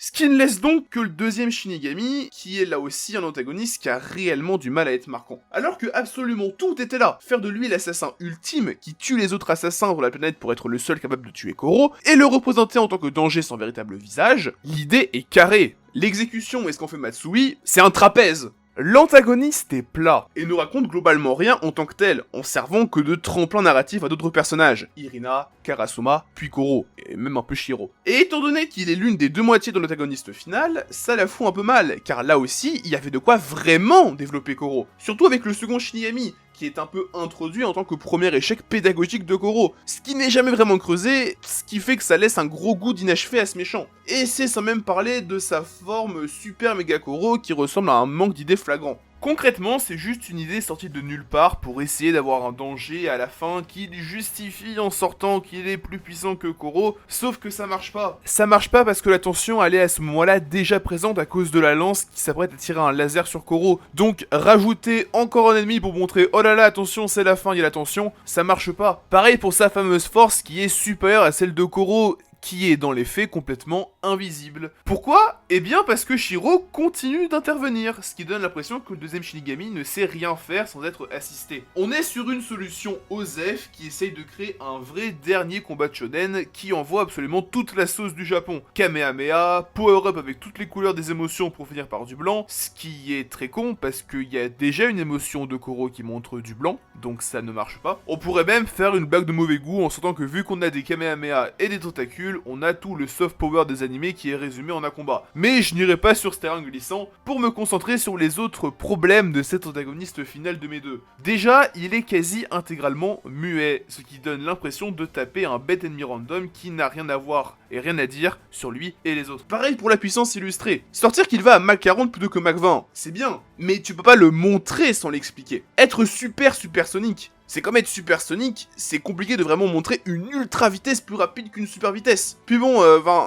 Speaker 1: Ce qui ne laisse donc que le deuxième Shinigami, qui est là aussi un antagoniste qui a réellement du mal à être marquant. Alors que absolument tout était là, faire de lui l'assassin ultime qui tue les autres assassins sur la planète pour être le seul capable de tuer Koro, et le représenter en tant que danger sans véritable visage, l'idée est carrée. L'exécution et ce qu'en fait Matsui, c'est un trapèze. L'antagoniste est plat, et ne raconte globalement rien en tant que tel, en servant que de tremplin narratif à d'autres personnages, Irina, Karasuma, puis Koro, et même un peu Shiro. Et étant donné qu'il est l'une des deux moitiés de l'antagoniste final, ça la fout un peu mal, car là aussi, il y avait de quoi vraiment développer Koro. Surtout avec le second Shinigami, qui est un peu introduit en tant que premier échec pédagogique de Koro, ce qui n'est jamais vraiment creusé, ce qui fait que ça laisse un gros goût d'inachevé à ce méchant. Et c'est sans même parler de sa forme super méga Koro qui ressemble à un manque d'idées flagrant. Concrètement, c'est juste une idée sortie de nulle part pour essayer d'avoir un danger à la fin qui justifie en sortant qu'il est plus puissant que Koro, sauf que ça marche pas. Ça marche pas parce que la tension elle est à ce moment-là déjà présente à cause de la lance qui s'apprête à tirer un laser sur Koro. Donc rajouter encore un ennemi pour montrer oh là là attention c'est la fin, il y a la tension, ça marche pas. Pareil pour sa fameuse force qui est supérieure à celle de Koro, qui est dans les faits complètement invisible. Pourquoi ? Eh bien parce que Shiro continue d'intervenir, ce qui donne l'impression que le deuxième Shinigami ne sait rien faire sans être assisté. On est sur une solution Osef qui essaye de créer un vrai dernier combat de shonen qui envoie absolument toute la sauce du Japon. Kamehameha, power-up avec toutes les couleurs des émotions pour finir par du blanc, ce qui est très con parce qu'il y a déjà une émotion de Koro qui montre du blanc, donc ça ne marche pas. On pourrait même faire une blague de mauvais goût en sentant que vu qu'on a des Kamehameha et des tentacules, on a tout le soft power des animés qui est résumé en un combat. Mais je n'irai pas sur ce terrain glissant pour me concentrer sur les autres problèmes de cet antagoniste final de mes deux. Déjà, il est quasi intégralement muet, ce qui donne l'impression de taper un bête ennemi random qui n'a rien à voir et rien à dire sur lui et les autres. Pareil pour la puissance illustrée. Sortir qu'il va à Mach 40 plutôt que Mach 20, c'est bien, mais tu peux pas le montrer sans l'expliquer. Être supersonique, c'est comme être supersonique, c'est compliqué de vraiment montrer une ultra vitesse plus rapide qu'une super vitesse. Puis bon,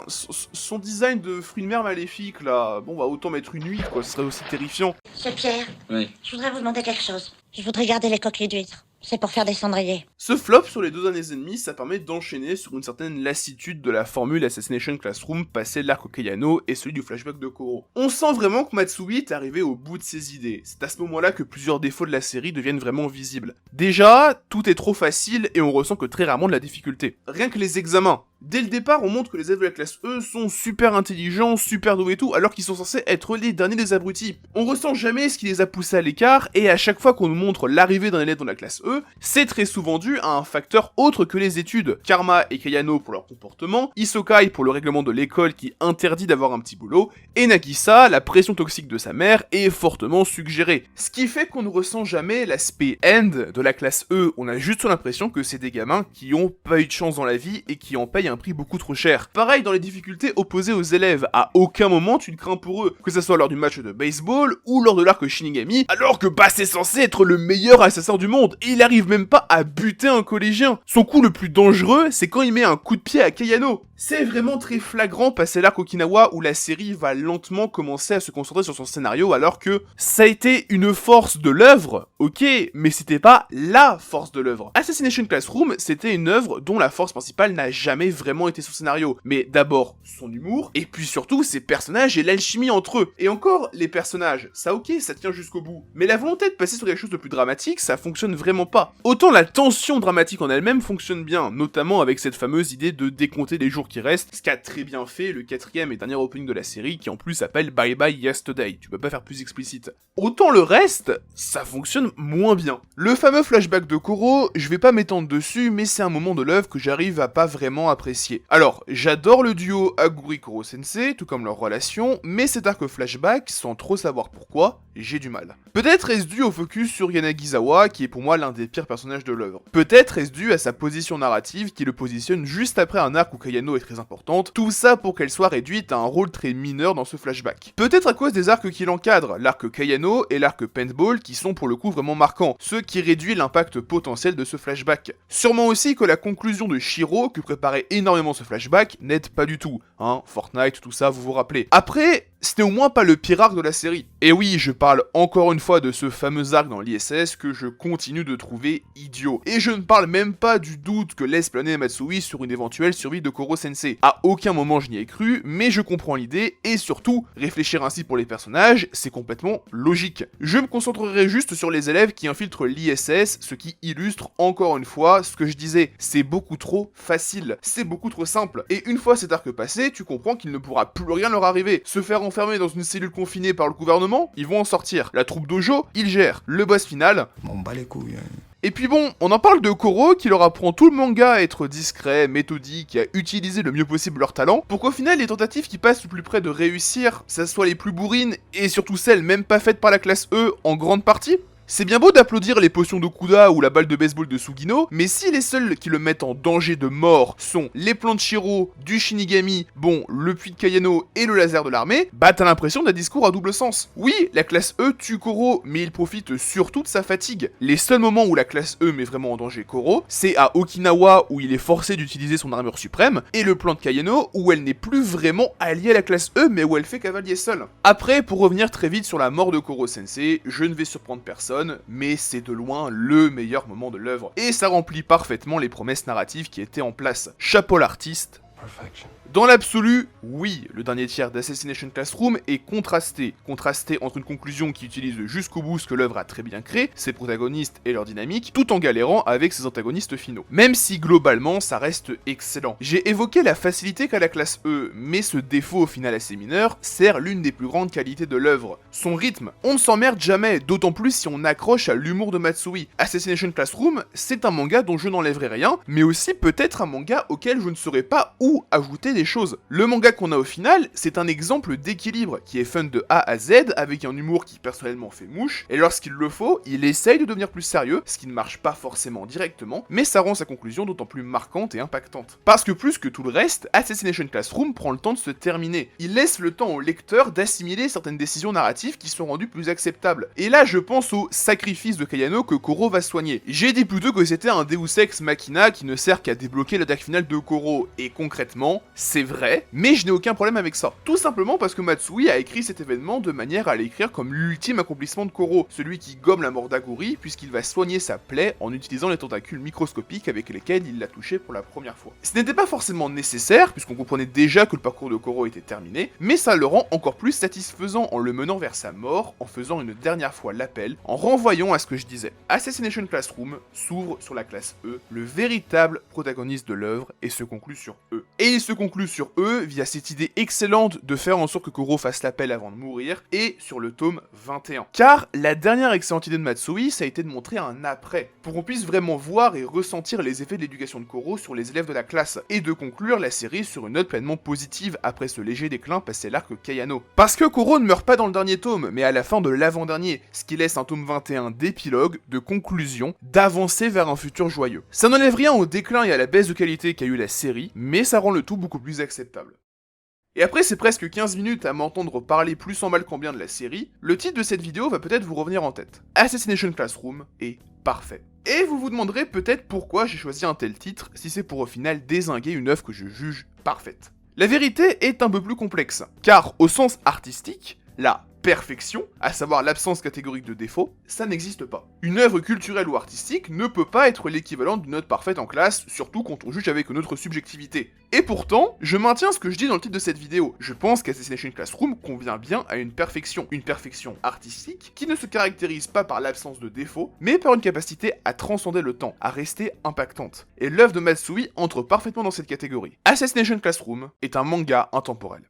Speaker 1: son design de fruit de mer maléfique là, bon bah autant mettre une huître quoi, ce serait aussi terrifiant.
Speaker 8: Monsieur Pierre,
Speaker 9: Oui.
Speaker 8: je voudrais vous demander quelque chose. Je voudrais garder les coquilles d'huîtres. C'est pour faire des cendriers.
Speaker 1: Ce flop sur les deux derniers ennemis, ça permet d'enchaîner sur une certaine lassitude de la formule Assassination Classroom passé l'arc Kayano et celui du flashback de Koro. On sent vraiment que Matsui est arrivé au bout de ses idées. C'est à ce moment-là que plusieurs défauts de la série deviennent vraiment visibles. Déjà, tout est trop facile et on ressent que très rarement de la difficulté. Rien que les examens. Dès le départ, on montre que les élèves de la classe E sont super intelligents, super doués et tout, alors qu'ils sont censés être les derniers des abrutis. On ressent jamais ce qui les a poussés à l'écart, et à chaque fois qu'on nous montre l'arrivée d'un élève dans la classe E, c'est très souvent dû à un facteur autre que les études. Karma et Kayano pour leur comportement, Isokai pour le règlement de l'école qui interdit d'avoir un petit boulot, et Nagisa, la pression toxique de sa mère, est fortement suggérée. Ce qui fait qu'on ne ressent jamais l'aspect end de la classe E, on a juste l'impression que c'est des gamins qui ont pas eu de chance dans la vie et qui en payent un prix beaucoup trop cher. Pareil dans les difficultés opposées aux élèves, à aucun moment tu ne crains pour eux, que ce soit lors du match de baseball ou lors de l'arc Shinigami, alors que bah c'est censé être le meilleur assassin du monde, et il arrive même pas à buter un collégien. Son coup le plus dangereux, c'est quand il met un coup de pied à Kayano. C'est vraiment très flagrant passé l'arc Okinawa où la série va lentement commencer à se concentrer sur son scénario alors que ça a été une force de l'œuvre, ok, mais c'était pas LA force de l'œuvre. Assassination Classroom, c'était une œuvre dont la force principale n'a jamais vraiment été son scénario, mais d'abord son humour, et puis surtout ses personnages et l'alchimie entre eux. Et encore, les personnages, ça ok, ça tient jusqu'au bout, mais la volonté de passer sur quelque chose de plus dramatique, ça fonctionne vraiment pas. Autant la tension dramatique en elle-même fonctionne bien, notamment avec cette fameuse idée de décompter les jours qui restent, ce qu'a très bien fait le 4ème et dernier opening de la série qui en plus s'appelle Bye Bye Yesterday, tu peux pas faire plus explicite. Autant le reste, ça fonctionne moins bien. Le fameux flashback de Koro, je vais pas m'étendre dessus, mais c'est un moment de l'œuvre que j'arrive à pas vraiment apprécier. Alors, j'adore le duo Aguri-Koro Sensei, tout comme leur relation, mais cet arc flashback, sans trop savoir pourquoi, j'ai du mal. Peut-être est-ce dû au focus sur Yanagisawa, qui est pour moi l'un des pires personnages de l'œuvre. Peut-être est-ce dû à sa position narrative, qui le positionne juste après un arc où Kayano est très importante, tout ça pour qu'elle soit réduite à un rôle très mineur dans ce flashback. Peut-être à cause des arcs qui l'encadrent, l'arc Kayano et l'arc Paintball qui sont pour le coup vraiment marquants, ce qui réduit l'impact potentiel de ce flashback. Sûrement aussi que la conclusion de Shiro, que préparait énormément ce flashback, n'aide pas du tout, hein, Fortnite, tout ça, vous vous rappelez. Après, ce n'est au moins pas le pire arc de la série. Et oui, je parle encore une fois de ce fameux arc dans l'ISS que je continue de trouver idiot. Et je ne parle même pas du doute que laisse planer Matsui sur une éventuelle survie de Koro Sensei. À aucun moment je n'y ai cru, mais je comprends l'idée, et surtout, réfléchir ainsi pour les personnages, c'est complètement logique. Je me concentrerai juste sur les élèves qui infiltrent l'ISS, ce qui illustre encore une fois ce que je disais. C'est beaucoup trop facile, c'est beaucoup trop simple. Et une fois cet arc passé, tu comprends qu'il ne pourra plus rien leur arriver. Se faire enfermer dans une cellule confinée par le gouvernement, ils vont en sortir. La troupe Dojo, ils gèrent. Le boss final...
Speaker 9: Bon, bah les couilles.
Speaker 1: Et puis bon, on en parle de Koro qui leur apprend tout le manga à être discret, méthodique et à utiliser le mieux possible leur talent, pour qu'au final les tentatives qui passent le plus près de réussir, ça soit les plus bourrines, et surtout celles même pas faites par la classe E en grande partie. C'est bien beau d'applaudir les potions d'Okuda ou la balle de baseball de Sugino, mais si les seuls qui le mettent en danger de mort sont les plans de Shiro, du Shinigami, bon, le puits de Kayano et le laser de l'armée, bah t'as l'impression d'un discours à double sens. Oui, la classe E tue Koro, mais il profite surtout de sa fatigue. Les seuls moments où la classe E met vraiment en danger Koro, c'est à Okinawa où il est forcé d'utiliser son armure suprême, et le plan de Kayano où elle n'est plus vraiment alliée à la classe E, mais où elle fait cavalier seul. Après, pour revenir très vite sur la mort de Koro Sensei, je ne vais surprendre personne, mais c'est de loin le meilleur moment de l'œuvre, et ça remplit parfaitement les promesses narratives qui étaient en place. Chapeau l'artiste. Dans l'absolu, oui, le dernier tiers d'Assassination Classroom est contrasté entre une conclusion qui utilise jusqu'au bout ce que l'œuvre a très bien créé, ses protagonistes et leur dynamique, tout en galérant avec ses antagonistes finaux. Même si globalement ça reste excellent. J'ai évoqué la facilité qu'a la classe E, mais ce défaut au final assez mineur sert l'une des plus grandes qualités de l'œuvre, son rythme. On ne s'emmerde jamais, d'autant plus si on accroche à l'humour de Matsui. Assassination Classroom, c'est un manga dont je n'enlèverai rien, mais aussi peut-être un manga auquel je ne saurais pas où ajouter des choses. Le manga qu'on a au final, c'est un exemple d'équilibre qui est fun de A à Z avec un humour qui personnellement fait mouche, et lorsqu'il le faut, il essaye de devenir plus sérieux, ce qui ne marche pas forcément directement, mais ça rend sa conclusion d'autant plus marquante et impactante. Parce que plus que tout le reste, Assassination Classroom prend le temps de se terminer. Il laisse le temps au lecteur d'assimiler certaines décisions narratives qui sont rendues plus acceptables. Et là, je pense au sacrifice de Kayano que Koro va soigner. J'ai dit plutôt que c'était un Deus Ex Machina qui ne sert qu'à débloquer l'attaque finale de Koro, et concrètement, c'est vrai, mais je n'ai aucun problème avec ça. Tout simplement parce que Matsui a écrit cet événement de manière à l'écrire comme l'ultime accomplissement de Koro, celui qui gomme la mort d'Aguri puisqu'il va soigner sa plaie en utilisant les tentacules microscopiques avec lesquels il l'a touché pour la première fois. Ce n'était pas forcément nécessaire, puisqu'on comprenait déjà que le parcours de Koro était terminé, mais ça le rend encore plus satisfaisant en le menant vers sa mort, en faisant une dernière fois l'appel, en renvoyant à ce que je disais. Assassination Classroom s'ouvre sur la classe E, le véritable protagoniste de l'œuvre, et se conclut sur E. Et il se conclut sur E via cette idée excellente de faire en sorte que Koro fasse l'appel avant de mourir, et sur le tome 21. Car la dernière excellente idée de Matsui, ça a été de montrer un après, pour qu'on puisse vraiment voir et ressentir les effets de l'éducation de Koro sur les élèves de la classe, et de conclure la série sur une note pleinement positive après ce léger déclin passé l'arc Kayano. Parce que Koro ne meurt pas dans le dernier tome, mais à la fin de l'avant-dernier, ce qui laisse un tome 21 d'épilogue, de conclusion, d'avancer vers un futur joyeux. Ça n'enlève rien au déclin et à la baisse de qualité qu'a eu la série, mais ça rend le tout beaucoup plus acceptable. Et après ces presque 15 minutes à m'entendre parler plus en mal qu'en bien de la série, le titre de cette vidéo va peut-être vous revenir en tête. Assassination Classroom est parfait. Et vous vous demanderez peut-être pourquoi j'ai choisi un tel titre, si c'est pour au final dézinguer une œuvre que je juge parfaite. La vérité est un peu plus complexe, car au sens artistique, la perfection, à savoir l'absence catégorique de défaut, ça n'existe pas. Une œuvre culturelle ou artistique ne peut pas être l'équivalent d'une note parfaite en classe, surtout quand on juge avec notre subjectivité. Et pourtant, je maintiens ce que je dis dans le titre de cette vidéo. Je pense qu'Assassination Classroom convient bien à une perfection artistique qui ne se caractérise pas par l'absence de défaut, mais par une capacité à transcender le temps, à rester impactante. Et l'œuvre de Matsui entre parfaitement dans cette catégorie. Assassination Classroom est un manga intemporel.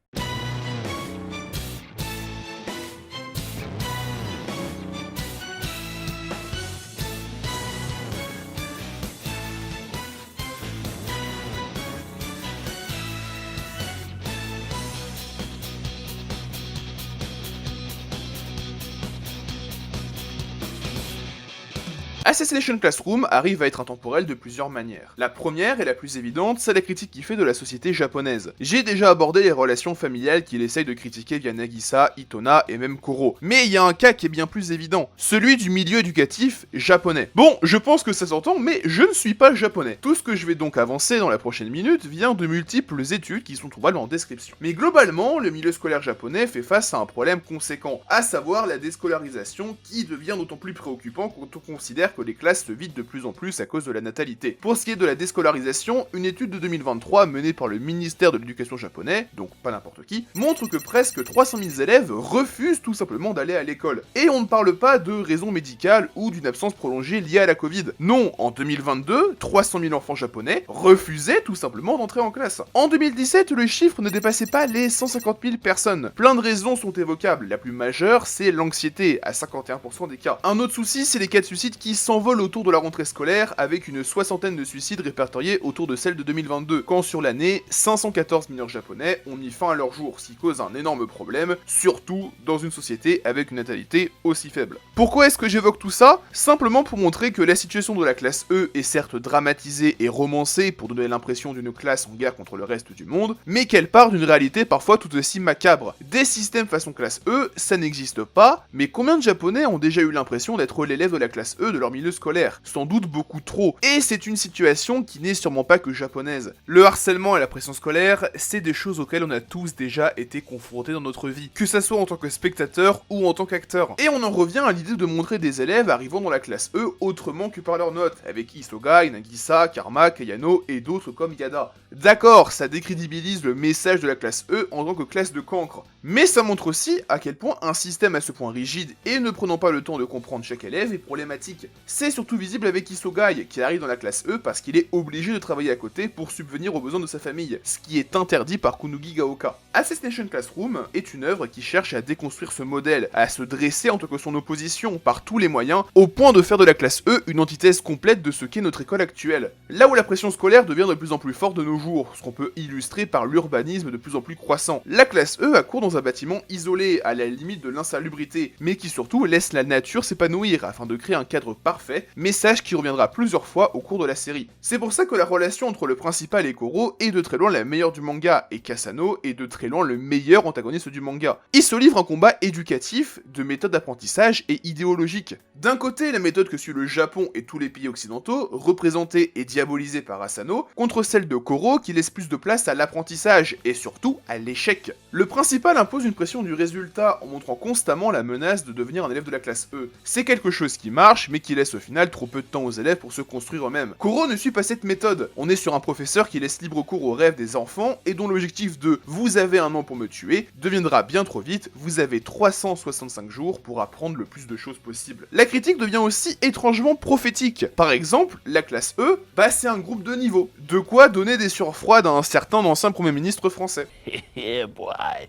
Speaker 1: Assassination Classroom arrive à être intemporel de plusieurs manières. La première et la plus évidente, c'est la critique qu'il fait de la société japonaise. J'ai déjà abordé les relations familiales qu'il essaye de critiquer via Nagisa, Itona et même Koro. Mais il y a un cas qui est bien plus évident, celui du milieu éducatif japonais. Bon, je pense que ça s'entend, mais je ne suis pas japonais. Tout ce que je vais donc avancer dans la prochaine minute vient de multiples études qui sont trouvables en description. Mais globalement, le milieu scolaire japonais fait face à un problème conséquent, à savoir la déscolarisation qui devient d'autant plus préoccupant quand on considère que les classes se vident de plus en plus à cause de la natalité. Pour ce qui est de la déscolarisation, une étude de 2023 menée par le ministère de l'éducation japonais, donc pas n'importe qui, montre que presque 300 000 élèves refusent tout simplement d'aller à l'école. Et on ne parle pas de raisons médicales ou d'une absence prolongée liée à la Covid. Non, en 2022, 300 000 enfants japonais refusaient tout simplement d'entrer en classe. En 2017, le chiffre ne dépassait pas les 150 000 personnes. Plein de raisons sont évocables. La plus majeure, c'est l'anxiété, à 51% des cas. Un autre souci, c'est les cas de suicide qui s'envolent autour de la rentrée scolaire, avec une soixantaine de suicides répertoriés autour de celle de 2022, quand sur l'année, 514 mineurs japonais ont mis fin à leur jour, ce qui cause un énorme problème, surtout dans une société avec une natalité aussi faible. Pourquoi est-ce que j'évoque tout ça? Simplement pour montrer que la situation de la classe E est certes dramatisée et romancée pour donner l'impression d'une classe en guerre contre le reste du monde, mais qu'elle part d'une réalité parfois tout aussi macabre. Des systèmes façon classe E, ça n'existe pas, mais combien de japonais ont déjà eu l'impression d'être l'élève de la classe E de leur milieu scolaire? Sans doute beaucoup trop. Et c'est une situation qui n'est sûrement pas que japonaise. Le harcèlement et la pression scolaire, c'est des choses auxquelles on a tous déjà été confrontés dans notre vie, que ça soit en tant que spectateur ou en tant qu'acteur. Et on en revient à l'idée de montrer des élèves arrivant dans la classe E autrement que par leurs notes, avec Isogai, Nagisa, Karma, Kayano et d'autres comme Yada. D'accord, ça décrédibilise le message de la classe E en tant que classe de cancre, mais ça montre aussi à quel point un système à ce point rigide et ne prenant pas le temps de comprendre chaque élève est problématique. C'est surtout visible avec Isogai, qui arrive dans la classe E parce qu'il est obligé de travailler à côté pour subvenir aux besoins de sa famille, ce qui est interdit par Kunugi Gaoka. Assassination Classroom est une œuvre qui cherche à déconstruire ce modèle, à se dresser en tant que son opposition par tous les moyens, au point de faire de la classe E une antithèse complète de ce qu'est notre école actuelle. Là où la pression scolaire devient de plus en plus forte de nos jours, ce qu'on peut illustrer par l'urbanisme de plus en plus croissant. La classe E accourt dans un bâtiment isolé, à la limite de l'insalubrité, mais qui surtout laisse la nature s'épanouir afin de créer un cadre parfait, message qui reviendra plusieurs fois au cours de la série. C'est pour ça que la relation entre le principal et Koro est de très loin la meilleure du manga, et Kasano est de très loin le meilleur antagoniste du manga. Il se livre un combat éducatif, de méthode d'apprentissage et idéologique. D'un côté, la méthode que suit le Japon et tous les pays occidentaux, représentée et diabolisée par Asano, contre celle de Koro qui laisse plus de place à l'apprentissage, et surtout à l'échec. Le principal impose une pression du résultat en montrant constamment la menace de devenir un élève de la classe E. C'est quelque chose qui marche, mais qui laisse au final trop peu de temps aux élèves pour se construire eux-mêmes. Koro ne suit pas cette méthode. On est sur un professeur qui laisse libre cours aux rêves des enfants et dont l'objectif de « vous avez un an pour me tuer » deviendra bien trop vite « vous avez 365 jours pour apprendre le plus de choses possible ». La critique devient aussi étrangement prophétique. Par exemple, la classe E, c'est un groupe de niveau. De quoi donner des sueurs froides à un certain ancien premier ministre français.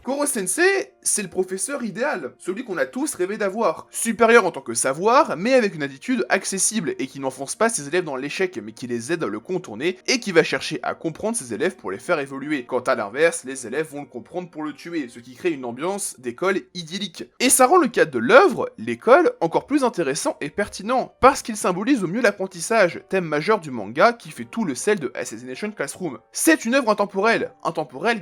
Speaker 1: Koro Sensei, c'est le professeur idéal, celui qu'on a tous rêvé d'avoir. Supérieur en tant que savoir, mais avec une attitude accessible et qui n'enfonce pas ses élèves dans l'échec, mais qui les aide à le contourner et qui va chercher à comprendre ses élèves pour les faire évoluer. Quant à l'inverse, les élèves vont le comprendre pour le tuer, ce qui crée une ambiance d'école idyllique. Et ça rend le cadre de l'œuvre, l'école, encore plus intéressant et pertinent, parce qu'il symbolise au mieux l'apprentissage, thème majeur du manga qui fait tout le sel de Assassination Classroom. C'est une œuvre intemporelle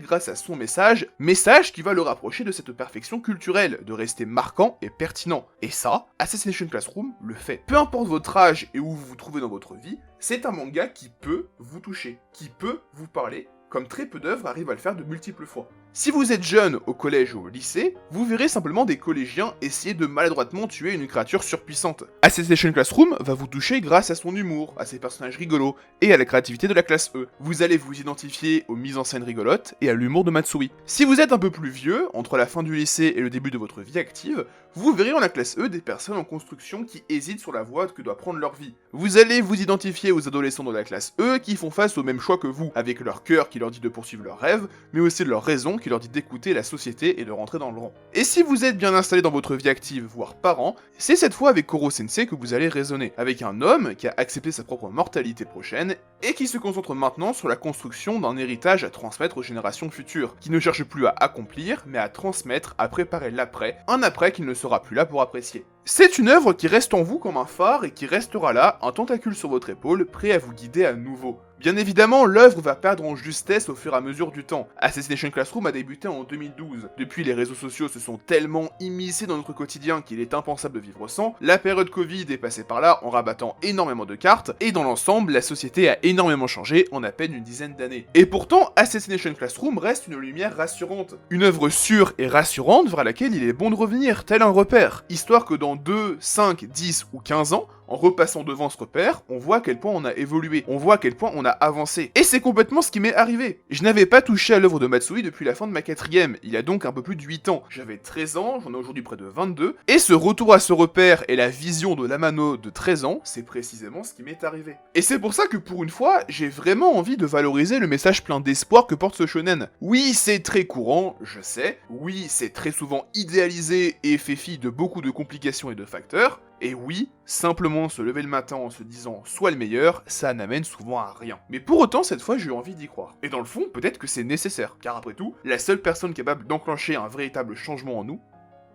Speaker 1: grâce à son message qui va le rapprocher de cette perfection culturelle, de rester marquant et pertinent. Et ça, Assassination Classroom le fait. Peu importe votre âge et où vous vous trouvez dans votre vie, c'est un manga qui peut vous toucher, qui peut vous parler, comme très peu d'œuvres arrivent à le faire de multiples fois. Si vous êtes jeune au collège ou au lycée, vous verrez simplement des collégiens essayer de maladroitement tuer une créature surpuissante. Assassination Classroom va vous toucher grâce à son humour, à ses personnages rigolos, et à la créativité de la classe E. Vous allez vous identifier aux mises en scène rigolotes et à l'humour de Matsui. Si vous êtes un peu plus vieux, entre la fin du lycée et le début de votre vie active, vous verrez en la classe E des personnes en construction qui hésitent sur la voie que doit prendre leur vie. Vous allez vous identifier aux adolescents de la classe E qui font face au même choix que vous, avec leur cœur qui leur dit de poursuivre leurs rêves, mais aussi leur raison qui leur dit d'écouter la société et de rentrer dans le rang. Et si vous êtes bien installé dans votre vie active, voire parent, c'est cette fois avec Koro Sensei que vous allez raisonner, avec un homme qui a accepté sa propre mortalité prochaine, et qui se concentre maintenant sur la construction d'un héritage à transmettre aux générations futures, qui ne cherche plus à accomplir, mais à transmettre, à préparer l'après, un après qu'il ne sera plus là pour apprécier. C'est une œuvre qui reste en vous comme un phare et qui restera là, un tentacule sur votre épaule, prêt à vous guider à nouveau. Bien évidemment, l'œuvre va perdre en justesse au fur et à mesure du temps. Assassination Classroom a débuté en 2012. Depuis, les réseaux sociaux se sont tellement immiscés dans notre quotidien qu'il est impensable de vivre sans. La période Covid est passée par là en rabattant énormément de cartes, et dans l'ensemble, la société a énormément changé en à peine une dizaine d'années. Et pourtant, Assassination Classroom reste une lumière rassurante. Une œuvre sûre et rassurante vers laquelle il est bon de revenir, tel un repère, histoire que dans 2, 5, 10 ou 15 ans, en repassant devant ce repère, on voit à quel point on a évolué, on voit à quel point on a avancé. Et c'est complètement ce qui m'est arrivé. Je n'avais pas touché à l'œuvre de Matsui depuis la fin de ma 4ème, il y a donc un peu plus de 8 ans. J'avais 13 ans, j'en ai aujourd'hui près de 22, et ce retour à ce repère et la vision de l'Amano de 13 ans, c'est précisément ce qui m'est arrivé. Et c'est pour ça que pour une fois, j'ai vraiment envie de valoriser le message plein d'espoir que porte ce shonen. Oui, c'est très courant, je sais, oui, c'est très souvent idéalisé et fait fi de beaucoup de complications et de facteurs, et oui, simplement se lever le matin en se disant « sois le meilleur », ça n'amène souvent à rien. Mais pour autant, cette fois, j'ai eu envie d'y croire. Et dans le fond, peut-être que c'est nécessaire, car après tout, la seule personne capable d'enclencher un véritable changement en nous,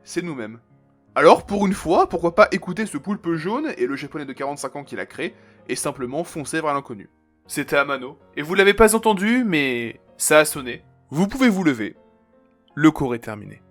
Speaker 1: c'est nous-mêmes. Alors, pour une fois, pourquoi pas écouter ce poulpe jaune et le japonais de 45 ans qui l'a créé, et simplement foncer vers l'inconnu. C'était Amano, et vous l'avez pas entendu, mais ça a sonné. Vous pouvez vous lever. Le cours est terminé.